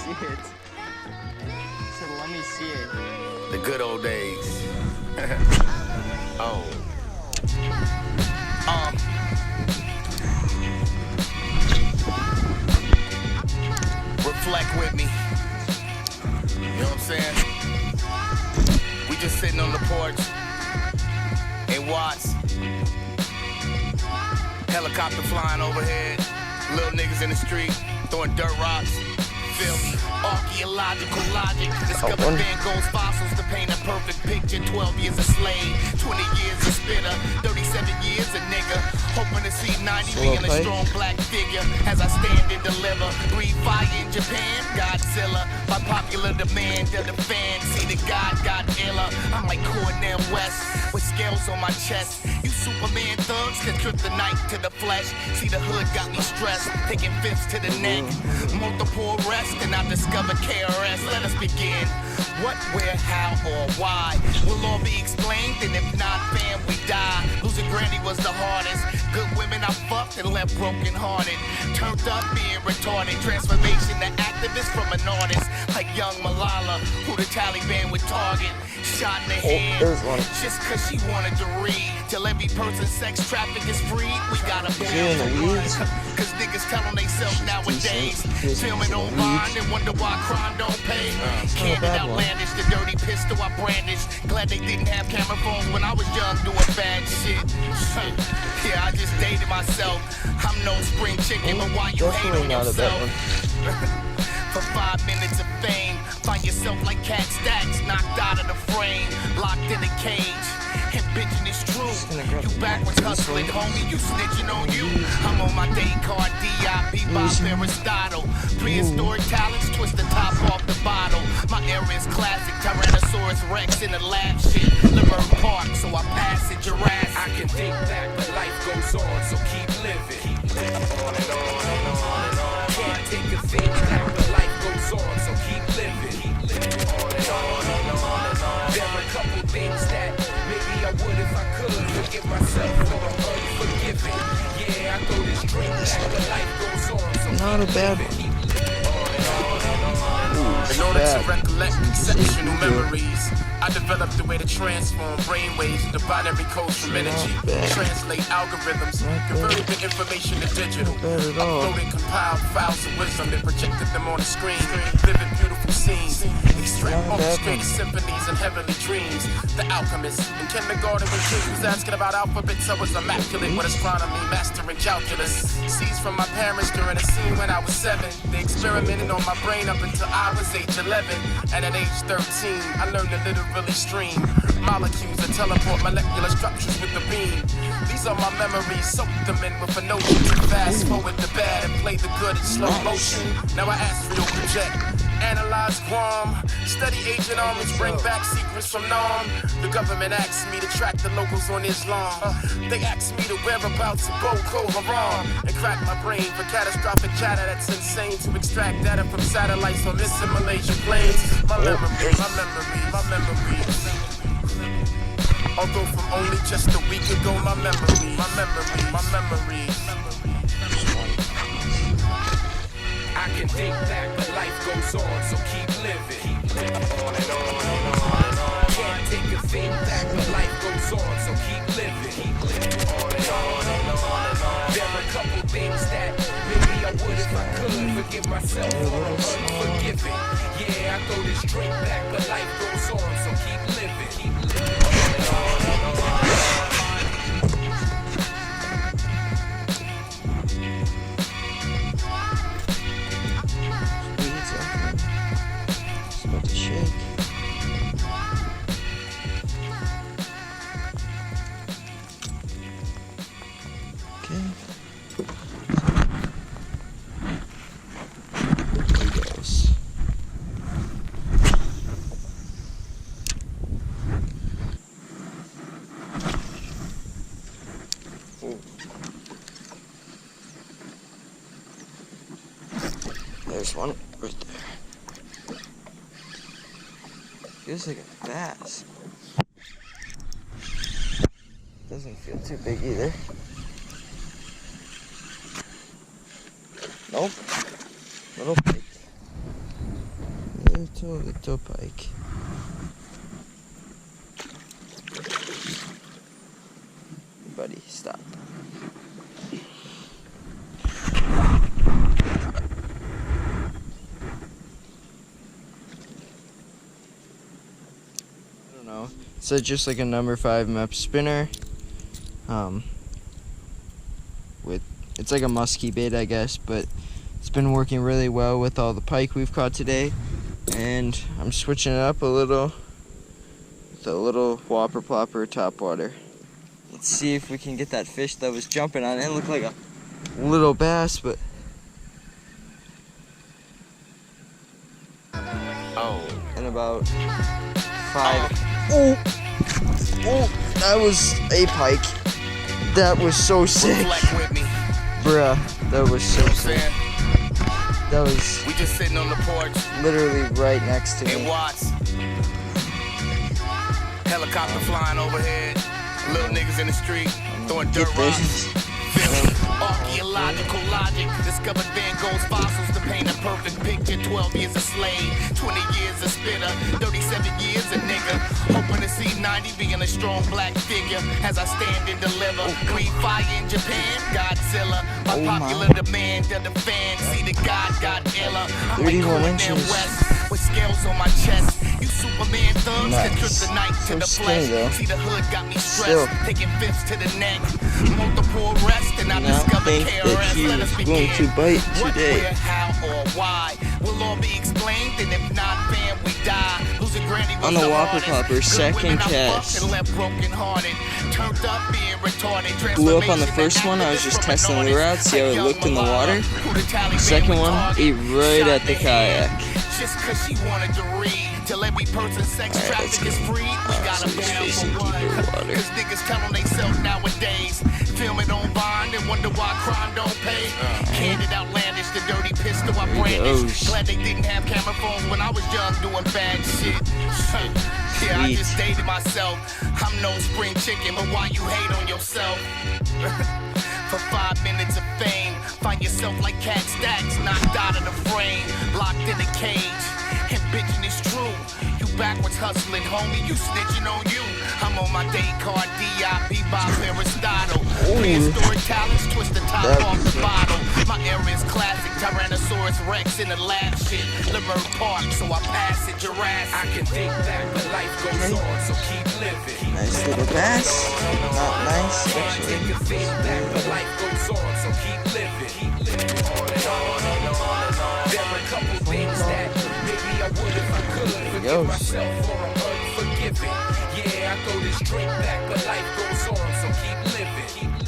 see it. He said, let me see it. The good old days. Oh. Reflect with me. You know what I'm saying? We just sitting on the porch in Watts. Helicopter flying overhead. Little niggas in the street throwing dirt rocks. Feel me? Archaeological logic. Discover Van Gogh's fossils to paint a perfect picture. 12 years a slave, 20 years a spitter, 37 years a nigga. Hoping to see 90 being a strong black figure as I stand and deliver. Breathe fire in Japan, Godzilla. By popular demand of the fans, see the God got iller. I'm like Cornell West with scales on my chest. You Superman thugs can trip the knife to the flesh. See the hood got me stressed, taking fifths to the neck. Multiple arrests and I discovered KRS. Let us begin. What, where, how, or why will all be explained, and if not, fam, we die. Losing Granny was the hardest. Good women I fucked and left broken hearted. Turned up being retarded. Transformation to activist from an artist like young Malala, who the Taliban would target. Shot in the head just cause she wanted to read. Till every person sex traffic is free, we gotta ban the words. Cause niggas telling themselves nowadays, filming online and wonder why crime don't pay. Candid outlandish, the dirty pistol I brandish. Glad they didn't have camera phones when I was young doing bad shit. Yeah, I just dated myself. I'm no spring chicken, but why you hate on yourself? For 5 minutes of fame, find yourself like cat stacks, knocked out of the frame, locked in a cage. And bitching is true. You backwards hustling, homie, you snitching on you. I'm on my day card, D.I.P. by Aristotle. Prehistoric talents, twist the top off the bottle. My era is classic, Tyrannosaurus Rex in the lab shit. Laverne Park, so I pass it, Jurassic. I can think back, but life goes on, so keep living. On and on and on and on. Can't take a thing back, but life goes on, so keep living. On and on and on and on. There are a couple things that maybe I would if I could. Forgive myself for I'm unforgiving. Yeah, I throw this drink back, but life goes on, so not a bad one. In order to recollect exceptional memories, I developed a way to transform brainwaves into binary codes from energy, translate algorithms, converted the information to digital, uploaded compiled files of wisdom and projected them on the screen. Vivid, beautiful scenes, extract orchestrated symphonies and heavenly dreams. The alchemist in kindergarten when kids was asking about alphabets, I was immaculate with astronomy, mastering calculus. Seeds from my parents during a scene when I was 7. They experimented on my brain up until I was age 11. And at age 13, I learned to literally stream molecules that teleport molecular structures with the beam. These are my memories, soak them in with a notion to fast forward the bad and play the good in slow motion. Now I astral project, analyze Guam, study Agent Orange, bring back secrets from Nam. The government asked me to track the locals on Islam. They asked me the whereabouts of Boko Haram and crack my brain for catastrophic chatter that's insane to extract data from satellites on assimilation planes. My memories, my memories, my memories. Although from only just a week ago, my memories, my memories, my memories. I can think back, but life goes on, so keep living. On and on and on and on. Can't take a thing back, but life goes on, so keep living. On and on and on and on. There are a couple things that maybe I would if I could. Forgive myself for I'm unforgiving. Yeah, I throw this drink back, but life goes on, so keep living. On and on and on. There's one right there. Feels like a bass. Doesn't feel too big either. Nope. Little pike. Little pike. Buddy, stop. I don't know. So just like a number 5 mepps spinner. It's like a musky bait, I guess, but it's been working really well with all the pike we've caught today. And I'm switching it up a little with a little whopper plopper topwater. Let's see if we can get that fish that was jumping on it. It looked like a little bass, but in about 5. Oh, that was a pike. That was so sick. Bruh, that was so sick. That was We just sitting on the porch literally right next to in me. Watts. Helicopter flying overhead. Little niggas in the street throwing Get dirt rocks. this. Archaeological logic discovered Van Gogh's fossils to paint a perfect picture. 12 years a slave, 20 years a spitter, 37 years a nigga. Hoping to see 90 being a strong black figure as I stand and deliver. Breathe fire in Japan, Godzilla. My popular demand of the fans. See the God got iller. I'm like 31 cool inches. West with scales on my chest. You Superman thugs that Nice. trip the night to So the skinny, flesh. though. See the hood got me Still. stressed. Taking fifths to the neck. Multiple arrests and I Now discovered think KRS. that he Let us was begin. going to bite What, today. where, how, or why will all be explained. And if not, fam, we die. Losing granny was On the the whopper hardest. plopper, Good second women I fucked cast. and left broken-hearted. Turned up being retarded. Blew up on the Transformation first one. I was activist just from testing an the lure out, artist. see how it Young looked in the Malala, water. who the Taliban Second would one, target. ate right Shot at in the head. kayak. Just cause she wanted to read. Till every person sex Alright, traffic let's is go. free. We gotta So he's ban facing for what? deeper water. Cause niggas tell them they self nowadays. Film it on Vine and wonder why crime don't pay. Candid outlandish, the dirty pistol I There he brandish. goes. Glad they didn't have camera phones when I was young doing bad shit. Yeah, I Sweet. just dated myself. I'm no spring chicken, but why you hate on yourself? For 5 minutes of fame, find yourself like cat stacks, knocked out of the frame, locked in a cage. And bitchin' is true. You backwards hustling, homie, you snitching on you. I'm on my day card, D.I.P. by Aristotle. Prehistoric talents, twist the top off the bottle. My era is classic, Tyrannosaurus Rex in the lab shit. Lemur Park, so I pass it Jurassic. I can think back, but life goes on, so keep living. Nice little bass. Not nice, Can't actually. take a thing back, but life goes on, so keep living. On and on and on and on. There are a couple things that maybe I would if I could. Forgive goes. myself for I'm unforgiving. Yeah, I throw this drink back, but life goes on, so keep living.